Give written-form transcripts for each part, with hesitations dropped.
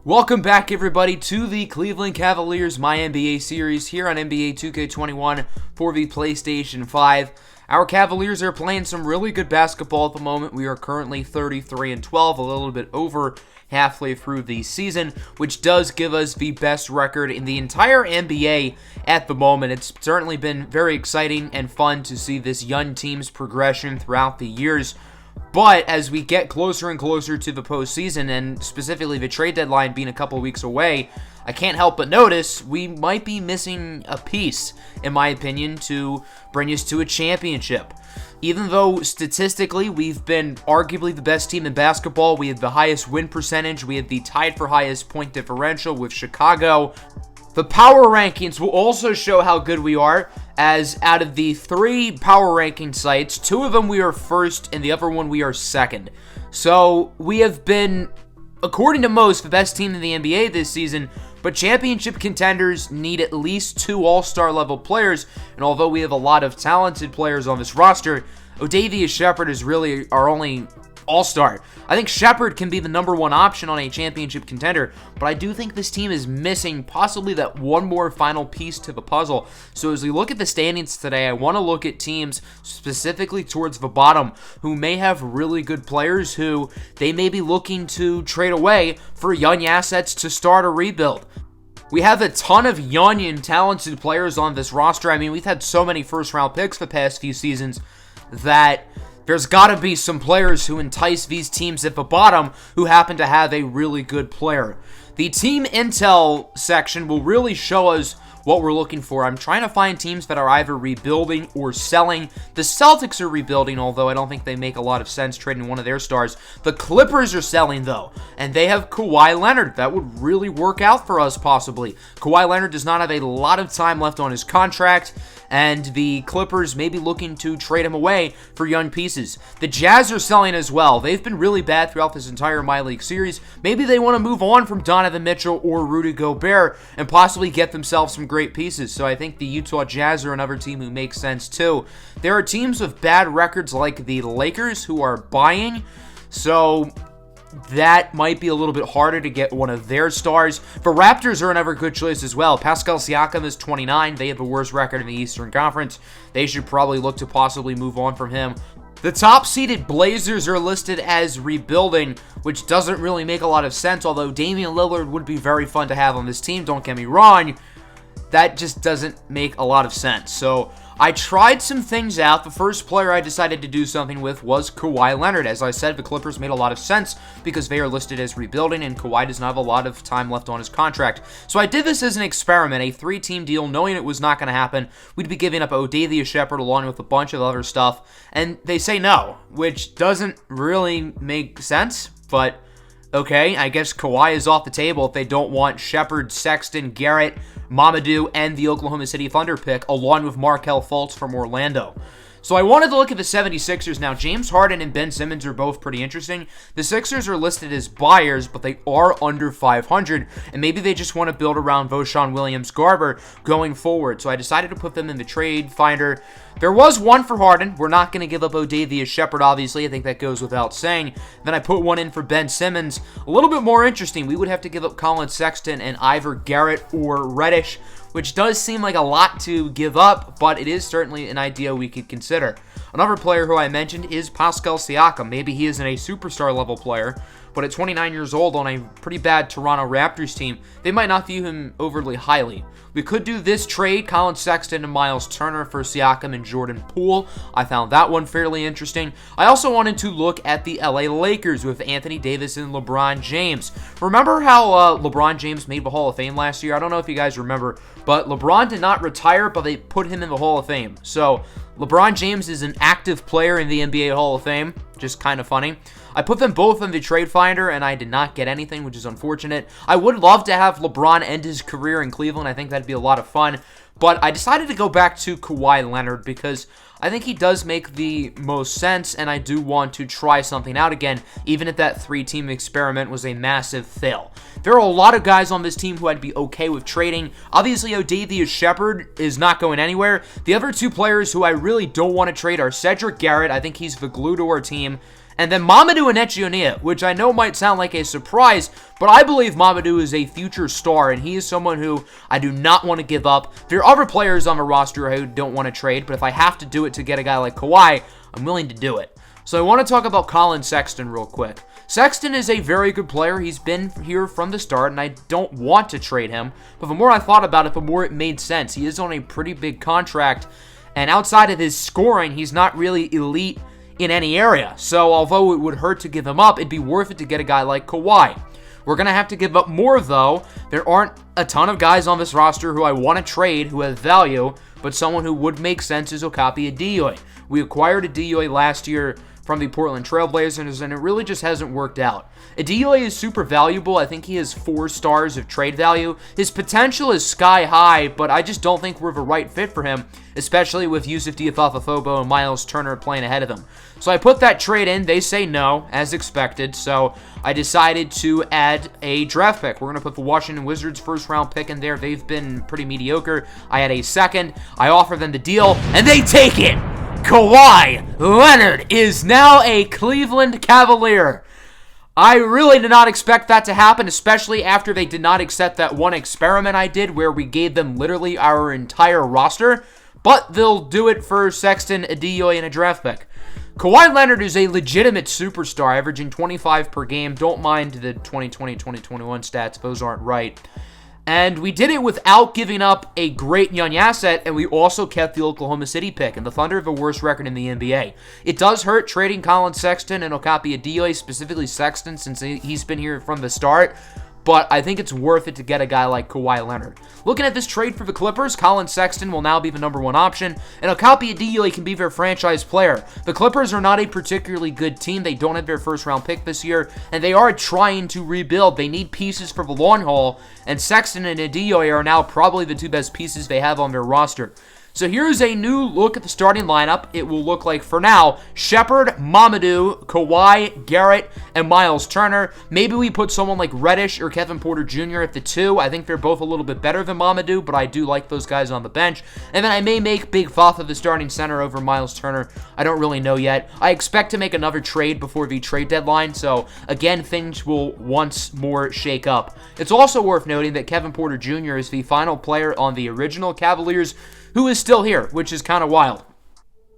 Welcome back, everybody, to the Cleveland Cavaliers MyNBA series here on NBA2K21 for the PlayStation 5. Our Cavaliers are playing some really good basketball at the moment. We are currently 33-12, a little bit over halfway through the season, which does give us the best record in the entire NBA at the moment. It's certainly been very exciting and fun to see this young team's progression throughout the years. But as we get closer and closer to the postseason, and specifically the trade deadline being a couple weeks away, I can't help but notice we might be missing a piece, in my opinion, to bring us to a championship. Even though statistically we've been arguably the best team in basketball, we have the highest win percentage, we have the tied for highest point differential with Chicago. The power rankings will also show how good we are, as out of the 3 power ranking sites, 2 of them we are first and the other one we are second. So we have been, according to most, the best team in the NBA this season, but championship contenders need at least 2 all-star level players, and although we have a lot of talented players on this roster, Odavius Shepherd is really our only all-star. I think Shepherd can be the number 1 option on a championship contender, but I do think this team is missing possibly that one more final piece to the puzzle. So as we look at the standings today, I want to look at teams specifically towards the bottom who may have really good players who they may be looking to trade away for young assets to start a rebuild. We have a ton of young and talented players on this roster. I mean, we've had so many first-round picks the past few seasons that there's got to be some players who entice these teams at the bottom who happen to have a really good player. The team intel section will really show us what we're looking for. I'm trying to find teams that are either rebuilding or selling. The Celtics are rebuilding, although I don't think they make a lot of sense trading one of their stars. The Clippers are selling, though, and they have Kawhi Leonard. That would really work out for us, possibly. Kawhi Leonard does not have a lot of time left on his contract, and the Clippers may be looking to trade him away for young pieces. The Jazz are selling as well. They've been really bad throughout this entire My League series. Maybe they want to move on from Donovan Mitchell or Rudy Gobert and possibly get themselves some great pieces. So I think the Utah Jazz are another team who makes sense too. There are teams with bad records like the Lakers who are buying, so that might be a little bit harder to get one of their stars. The Raptors are another good choice as well. Pascal Siakam is 29. They have the worst record in the Eastern Conference. They should probably look to possibly move on from him. The top-seeded Blazers are listed as rebuilding, which doesn't really make a lot of sense, although Damian Lillard would be very fun to have on this team, don't get me wrong. That just doesn't make a lot of sense. So I tried some things out. The first player I decided to do something with was Kawhi Leonard. As I said, the Clippers made a lot of sense because they are listed as rebuilding and Kawhi does not have a lot of time left on his contract. So I did this as an experiment, a 3-team deal, knowing it was not going to happen. We'd be giving up Odavius Shepherd along with a bunch of other stuff, and they say no, which doesn't really make sense, but okay, I guess Kawhi is off the table if they don't want Shepherd, Sexton, Garrett, Mamadou, and the Oklahoma City Thunder pick, along with Markelle Fultz from Orlando. So I wanted to look at the 76ers now. James Harden and Ben Simmons are both pretty interesting. The Sixers are listed as buyers, but they are under 500, and maybe they just want to build around Voshan Williams-Garber going forward. So I decided to put them in the trade finder. There was one for Harden. We're not going to give up Odavius Shepherd, obviously. I think that goes without saying. Then I put one in for Ben Simmons. A little bit more interesting. We would have to give up Colin Sexton and either Garrett or Reddish, which does seem like a lot to give up, but it is certainly an idea we could consider. Another player who I mentioned is Pascal Siakam. Maybe he isn't a superstar level player, but at 29 years old on a pretty bad Toronto Raptors team, they might not view him overly highly. We could do this trade, Colin Sexton and Miles Turner for Siakam and Jordan Poole. I found that one fairly interesting. I also wanted to look at the LA Lakers with Anthony Davis and LeBron James. Remember how LeBron James made the Hall of Fame last year? I don't know if you guys remember, but LeBron did not retire, but they put him in the Hall of Fame. So LeBron James is an active player in the NBA Hall of Fame. Just kind of funny. I put them both in the trade finder, and I did not get anything, which is unfortunate. I would love to have LeBron end his career in Cleveland. I think that'd be a lot of fun. But I decided to go back to Kawhi Leonard because I think he does make the most sense, and I do want to try something out again, even if that 3-team experiment was a massive fail. There are a lot of guys on this team who I'd be okay with trading. Obviously, Odavius Shepherd is not going anywhere. The other 2 players who I really don't want to trade are Cedric Garrett. I think he's the glue to our team. And then Mamadou Anechioniya, which I know might sound like a surprise, but I believe Mamadou is a future star, and he is someone who I do not want to give up. There are other players on the roster who don't want to trade, but if I have to do it to get a guy like Kawhi, I'm willing to do it. So I want to talk about Collin Sexton real quick. Sexton is a very good player. He's been here from the start, and I don't want to trade him. But the more I thought about it, the more it made sense. He is on a pretty big contract, and outside of his scoring, he's not really elite in any area. So although it would hurt to give him up, it'd be worth it to get a guy like Kawhi. We're going to have to give up more, though. There aren't a ton of guys on this roster who I want to trade who have value, but someone who would make sense is Okapi Adeoye. We acquired Adeoye last year from the Portland Trailblazers, and it really just hasn't worked out. Adeoye is super valuable. I think he has 4 stars of trade value. His potential is sky high, but I just don't think we're the right fit for him, especially with Yusuf Diafafafobo and Myles Turner playing ahead of him. So I put that trade in. They say no, as expected, so I decided to add a draft pick. We're going to put the Washington Wizards first-round pick in there. They've been pretty mediocre. I had a second. I offer them the deal, and they take it! Kawhi Leonard is now a Cleveland Cavalier. I really did not expect that to happen, especially after they did not accept that one experiment I did where we gave them literally our entire roster, but they'll do it for Sexton, Adeoye, and a draft pick. Kawhi Leonard is a legitimate superstar, averaging 25 per game. Don't mind the 2020-2021 stats. Those aren't right. And we did it without giving up a great young asset, and we also kept the Oklahoma City pick, and the Thunder have the worst record in the NBA. It does hurt trading Collin Sexton and Okapi Adeoye, specifically Sexton, since he's been here from the start, but I think it's worth it to get a guy like Kawhi Leonard. Looking at this trade for the Clippers, Collin Sexton will now be the number 1 option, and Okapi Adeoye can be their franchise player. The Clippers are not a particularly good team. They don't have their first-round pick this year, and they are trying to rebuild. They need pieces for the long haul, and Sexton and Adeoye are now probably the 2 best pieces they have on their roster. So here's a new look at the starting lineup. It will look like, for now, Shepherd, Mamadou, Kawhi, Garrett, and Myles Turner. Maybe we put someone like Reddish or Kevin Porter Jr. at the 2. I think they're both a little bit better than Mamadou, but I do like those guys on the bench. And then I may make Big Fatha the starting center over Myles Turner. I don't really know yet. I expect to make another trade before the trade deadline, so again, things will once more shake up. It's also worth noting that Kevin Porter Jr. is the final player on the original Cavaliers who is still here, which is kind of wild.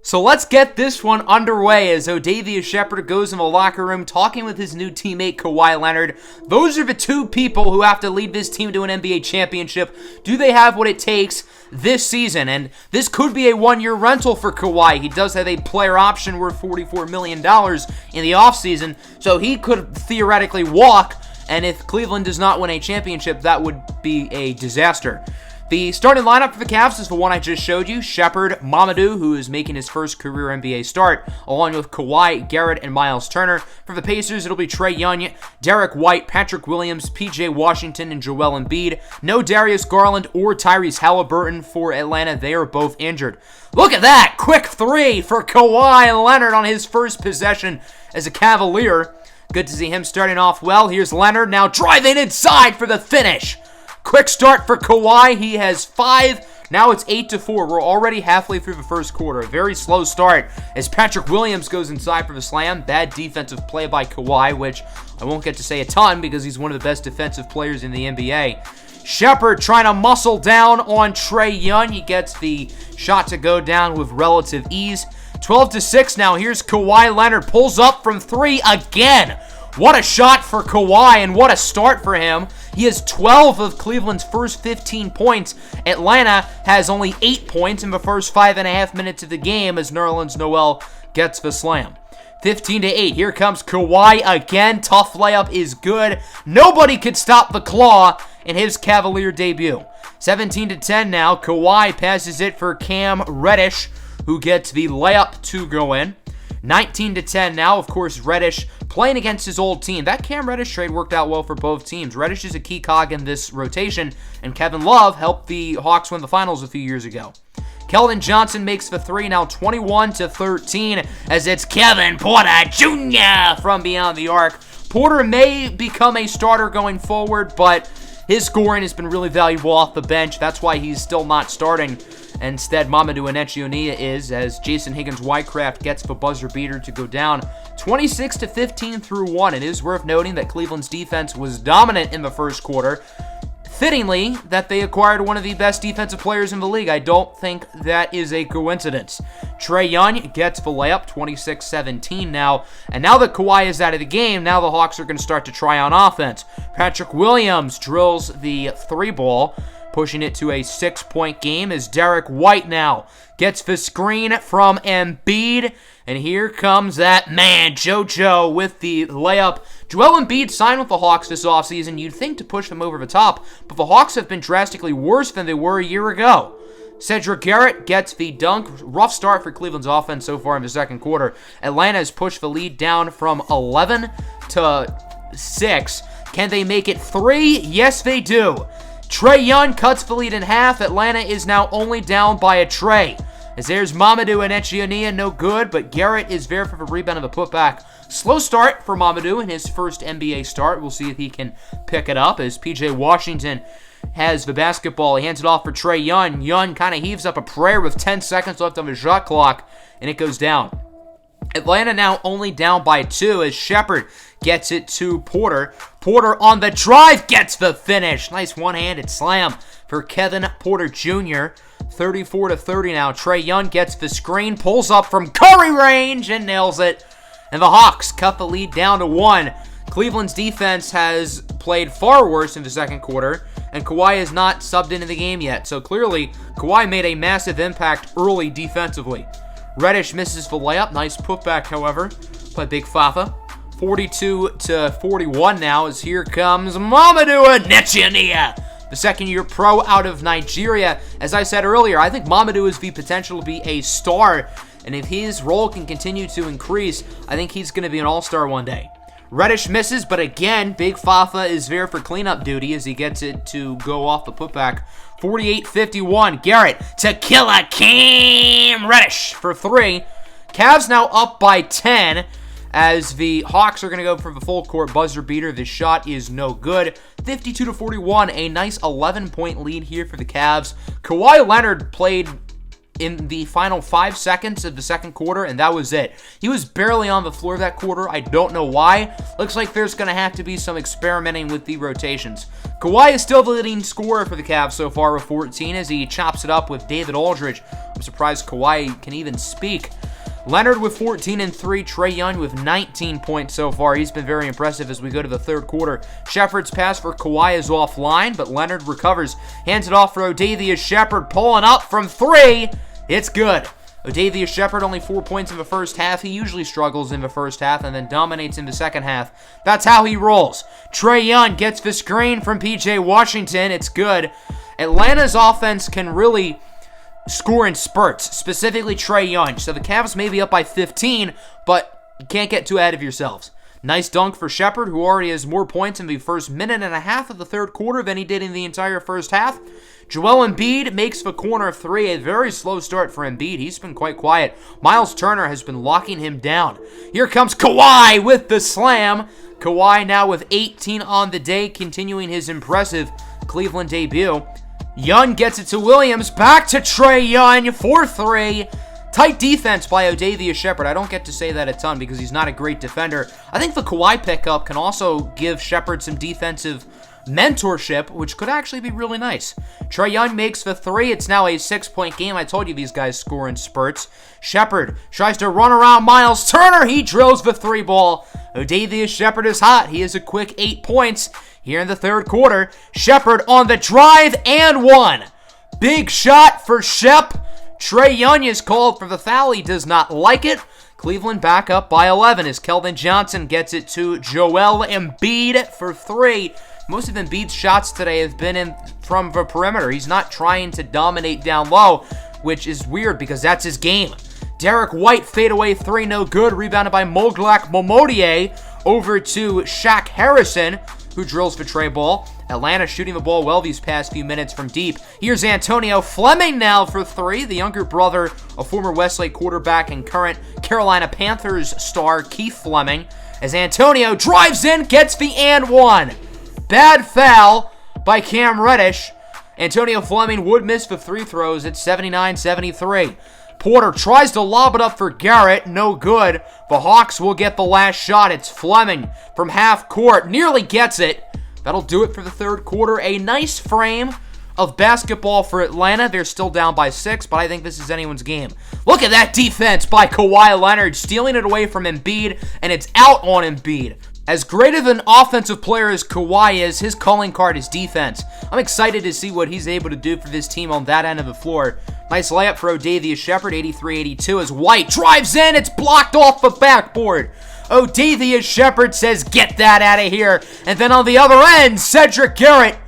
So let's get this one underway as Odavius Shepherd goes in the locker room talking with his new teammate Kawhi Leonard. Those are the 2 people who have to lead this team to an NBA championship. Do they have what it takes this season? And this could be a 1-year rental for Kawhi. He does have a player option worth $44 million in the offseason, so he could theoretically walk, and if Cleveland does not win a championship, that would be a disaster. The starting lineup for the Cavs is the one I just showed you. Shepherd, Mamadou, who is making his first career NBA start, along with Kawhi, Garrett, and Myles Turner. For the Pacers, it'll be Trae Young, Derek White, Patrick Williams, PJ Washington, and Joel Embiid. No Darius Garland or Tyrese Halliburton for Atlanta. They are both injured. Look at that! Quick 3 for Kawhi Leonard on his first possession as a Cavalier. Good to see him starting off well. Here's Leonard now driving inside for the finish. Quick start for Kawhi. He has 5. Now it's 8-4. We're already halfway through the first quarter. A very slow start as Patrick Williams goes inside for the slam. Bad defensive play by Kawhi, which I won't get to say a ton because he's one of the best defensive players in the NBA. Shepherd trying to muscle down on Trae Young. He gets the shot to go down with relative ease. 12-6 now. Here's Kawhi Leonard. Pulls up from 3 again. What a shot for Kawhi, and what a start for him. He has 12 of Cleveland's first 15 points. Atlanta has only 8 points in the first 5.5 minutes of the game as Nerlens Noel gets the slam. 15-8. Here comes Kawhi again. Tough layup is good. Nobody could stop the claw in his Cavalier debut. 17-10 now. Kawhi passes it for Cam Reddish, who gets the layup to go in. 19-10 now. Of course, Reddish playing against his old team. That Cam Reddish trade worked out well for both teams. Reddish is a key cog in this rotation, and Kevin Love helped the Hawks win the finals a few years ago. Keldon Johnson makes the 3, now 21-13, as it's Kevin Porter Jr. from beyond the arc. Porter may become a starter going forward, but his scoring has been really valuable off the bench. That's why he's still not starting. Instead, Mamadou Enechionia is, as Jason Higgins-Wycraft gets the buzzer beater to go down 26-15 through 1. It is worth noting that Cleveland's defense was dominant in the first quarter. Fittingly, that they acquired one of the best defensive players in the league. I don't think that is a coincidence. Trae Young gets the layup, 26-17 now. And now that Kawhi is out of the game, now the Hawks are going to start to try on offense. Patrick Williams drills the 3-ball, pushing it to a 6-point game as Derek White now gets the screen from Embiid. And here comes that man, JoJo, with the layup. Joel Embiid signed with the Hawks this offseason. You'd think to push them over the top, but the Hawks have been drastically worse than they were a year ago. Cedric Garrett gets the dunk. Rough start for Cleveland's offense so far in the second quarter. Atlanta has pushed the lead down from 11 to 6. Can they make it 3? Yes, they do. Trae Young cuts the lead in half. Atlanta is now only down by a tray. As there's Mamadou Enechionia, no good, but Garrett is there for the rebound of the putback. Slow start for Mamadou in his first NBA start. We'll see if he can pick it up as PJ Washington has the basketball. He hands it off for Trae Young. Young kind of heaves up a prayer with 10 seconds left on the shot clock, and it goes down. Atlanta now only down by 2 as Shepherd gets it to Porter. Porter on the drive gets the finish. Nice one-handed slam for Kevin Porter Jr. 34-30 now. Trae Young gets the screen, pulls up from Curry range, and nails it. And the Hawks cut the lead down to 1. Cleveland's defense has played far worse in the second quarter, and Kawhi is not subbed into the game yet. So clearly, Kawhi made a massive impact early defensively. Reddish misses the layup. Nice putback, however, by Big Fafa. 42-41 now as here comes Mamadou Enechionia, the second-year pro out of Nigeria. As I said earlier, I think Mamadou has the potential to be a star, and if his role can continue to increase, I think he's going to be an all-star one day. Reddish misses, but again, Big Fafa is there for cleanup duty as he gets it to go off the putback. 48-51, Garrett to Killer Cam Reddish for 3. Cavs now up by 10 as the Hawks are going to go for the full court buzzer beater. This shot is no good. 52-41, a nice 11-point lead here for the Cavs. Kawhi Leonard played in the final 5 seconds of the second quarter, and that was it. He was barely on the floor that quarter. I don't know why. Looks like there's going to have to be some experimenting with the rotations. Kawhi is still the leading scorer for the Cavs so far with 14 as he chops it up with David Aldridge. I'm surprised Kawhi can even speak. Leonard with 14 and 3. Trae Young with 19 points so far. He's been very impressive as we go to the third quarter. Shepherd's pass for Kawhi is offline, but Leonard recovers. Hands it off for Odavius Shepherd, pulling up from 3. It's good. Odavius Shepherd only 4 points in the first half. He usually struggles in the first half and then dominates in the second half. That's how he rolls. Trae Young gets the screen from PJ Washington. It's good. Atlanta's offense can really score in spurts, specifically Trae Young. So the Cavs may be up by 15, but you can't get too ahead of yourselves. Nice dunk for Shepherd, who already has more points in the first minute and a half of the third quarter than he did in the entire first half. Joel Embiid makes the corner 3. A very slow start for Embiid. He's been quite quiet. Miles Turner has been locking him down. Here comes Kawhi with the slam. Kawhi now with 18 on the day, continuing his impressive Cleveland debut. Young gets it to Williams. Back to Trae Young for 3. Tight defense by Odavius Shepherd. I don't get to say that a ton because he's not a great defender. I think the Kawhi pickup can also give Shepherd some defensive mentorship, which could actually be really nice. Trae Young makes the 3. It's now a 6-point game. I told you these guys score in spurts. Shepherd tries to run around Miles Turner. He drills the 3-ball. Odavius Shepherd is hot. He has a quick 8 points here in the third quarter. Shepherd on the drive and 1. Big shot for Shep. Trae Young is called for the foul. He does not like it. Cleveland back up by 11 as Keldon Johnson gets it to Joel Embiid for 3. Most of Embiid's shots today have been in from the perimeter. He's not trying to dominate down low, which is weird because that's his game. Derek White fadeaway 3, no good. Rebounded by Moglak Momodie over to Shaq Harrison, who drills for Trae ball. Atlanta shooting the ball well these past few minutes from deep. Here's Antonio Fleming now for 3. The younger brother of former Westlake quarterback and current Carolina Panthers star Keith Fleming. As Antonio drives in, gets the and 1. Bad foul by Cam Reddish. Antonio Fleming would miss the free throws at 79-73. Porter tries to lob it up for Garrett. No good. The Hawks will get the last shot. It's Fleming from half court. Nearly gets it. That'll do it for the third quarter. A nice frame of basketball for Atlanta. They're still down by 6, but I think this is anyone's game. Look at that defense by Kawhi Leonard, stealing it away from Embiid, and it's out on Embiid. As great of an offensive player as Kawhi is, his calling card is defense. I'm excited to see what he's able to do for this team on that end of the floor. Nice layup for Odavius Shepherd, 83-82, as White drives in. It's blocked off the backboard. Odavius Shepherd says, get that out of here. And then on the other end, Cedric Garrett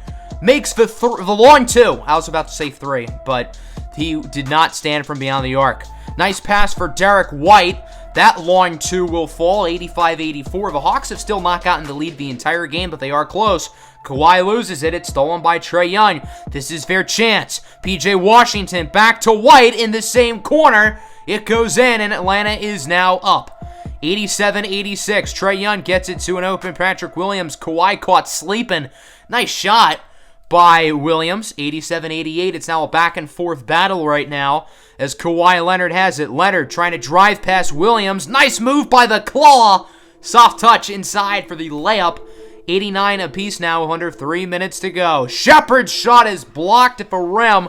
makes the long two. I was about to say 3, but he did not stand from beyond the arc. Nice pass for Derek White. That long two will fall, 85-84. The Hawks have still not gotten the lead the entire game, but they are close. Kawhi loses it. It's stolen by Trae Young. This is their chance. P.J. Washington back to White in the same corner. It goes in, and Atlanta is now up. 87-86. Trae Young gets it to an open Patrick Williams. Kawhi caught sleeping. Nice shot by Williams. 87-88. It's now a back-and-forth battle right now as Kawhi Leonard has it. Leonard trying to drive past Williams. Nice move by the claw. Soft touch inside for the layup. 89 apiece now with under 3 minutes to go. Shepherd's shot is blocked at the rim.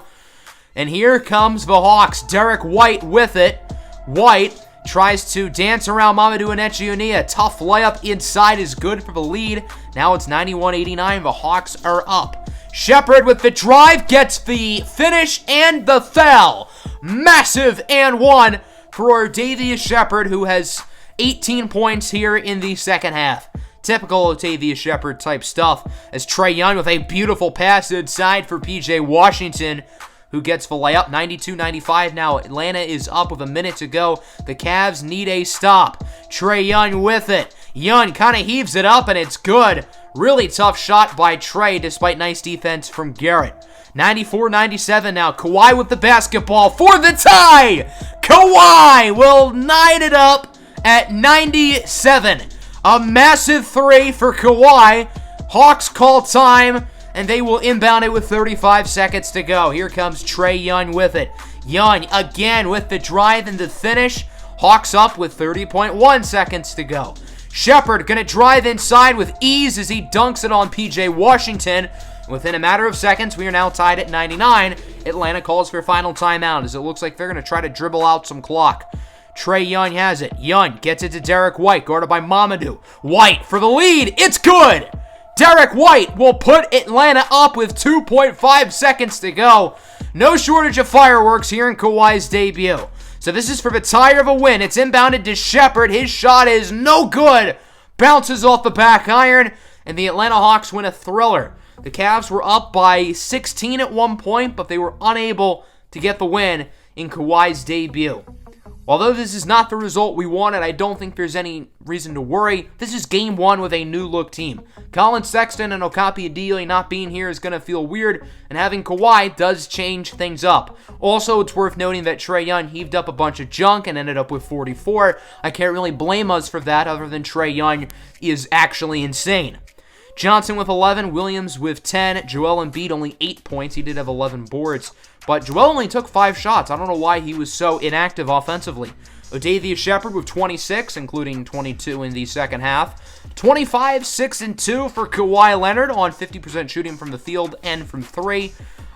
And here comes the Hawks. Derek White with it. White tries to dance around Mamadou Anachioni. A tough layup inside is good for the lead. Now it's 91-89. The Hawks are up. Shepherd with the drive gets the finish and the foul. Massive and one for Odavius Shepherd, who has 18 points here in the second half. Typical Odavius Shepherd type stuff, as Trae Young with a beautiful pass inside for P.J. Washington, who gets the layup. 92-95 now. Atlanta is up with a minute to go. The Cavs need a stop. Trae Young with it. Young kind of heaves it up, and it's good. Really tough shot by Trae, despite nice defense from Garrett. 94-97 now. Kawhi with the basketball for the tie. Kawhi will knot it up at 97. A massive 3 for Kawhi. Hawks call time, and they will inbound it with 35 seconds to go. Here comes Trae Young with it. Young again with the drive and the finish. Hawks up with 30.1 seconds to go. Shepherd going to drive inside with ease as he dunks it on P.J. Washington. Within a matter of seconds, we are now tied at 99. Atlanta calls for final timeout as it looks like they're going to try to dribble out some clock. Trae Young has it. Young gets it to Derek White, guarded by Mamadou. White for the lead. It's good. Derek White will put Atlanta up with 2.5 seconds to go. No shortage of fireworks here in Kawhi's debut. So this is for the tie of a win. It's inbounded to Shepherd. His shot is no good. Bounces off the back iron, and the Atlanta Hawks win a thriller. The Cavs were up by 16 at one point, but they were unable to get the win in Kawhi's debut. Although this is not the result we wanted, I don't think there's any reason to worry. This is game 1 with a new-look team. Colin Sexton and Okapi Adili not being here is going to feel weird, and having Kawhi does change things up. Also, it's worth noting that Trae Young heaved up a bunch of junk and ended up with 44. I can't really blame us for that, other than Trae Young is actually insane. Johnson with 11, Williams with 10, Joel Embiid only 8 points. He did have 11 boards, but Joel only took 5 shots. I don't know why he was so inactive offensively. Odavius Shepherd with 26, including 22 in the second half. 25, 6, and 2 for Kawhi Leonard on 50% shooting from the field and from 3.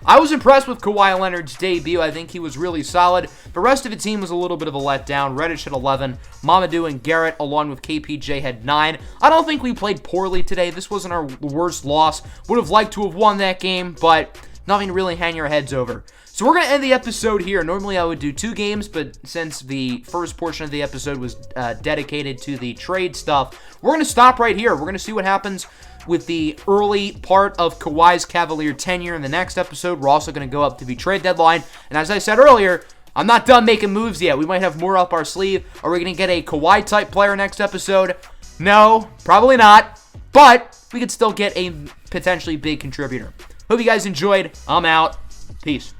I was impressed with Kawhi Leonard's debut. I think he was really solid. The rest of the team was a little bit of a letdown. Reddish had 11. Mamadou and Garrett, along with KPJ, had 9. I don't think we played poorly today. This wasn't our worst loss. Would have liked to have won that game, but nothing to really hang your heads over. So we're going to end the episode here. Normally I would do 2 games, but since the first portion of the episode was dedicated to the trade stuff, we're going to stop right here. We're going to see what happens with the early part of Kawhi's Cavalier tenure in the next episode. We're also going to go up to the trade deadline. And as I said earlier, I'm not done making moves yet. We might have more up our sleeve. Are we going to get a Kawhi-type player next episode? No, probably not. But we could still get a potentially big contributor. Hope you guys enjoyed. I'm out. Peace.